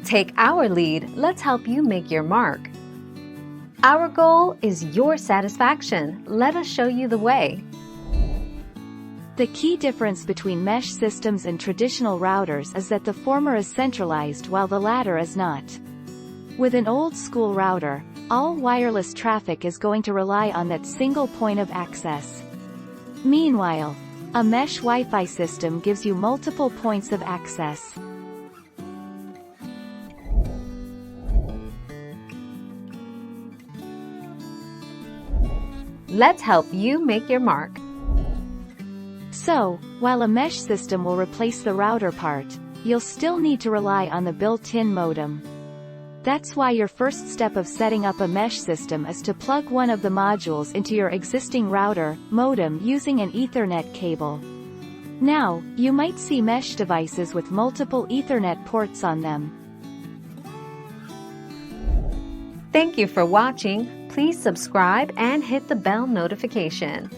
Take our lead, let's help you make your mark. Our goal is your satisfaction. Let us show you the way. The key difference between mesh systems and traditional routers is that the former is centralized while the latter is not. With an old-school router, all wireless traffic is going to rely on that single point of access. Meanwhile, a mesh Wi-Fi system gives you multiple points of access. Let's help you make your mark. So, while a mesh system will replace the router part, you'll still need to rely on the built-in modem. That's why your first step of setting up a mesh system is to plug one of the modules into your existing router modem using an Ethernet cable. Now, you might see mesh devices with multiple Ethernet ports on them. Thank you for watching. Please subscribe and hit the bell notification.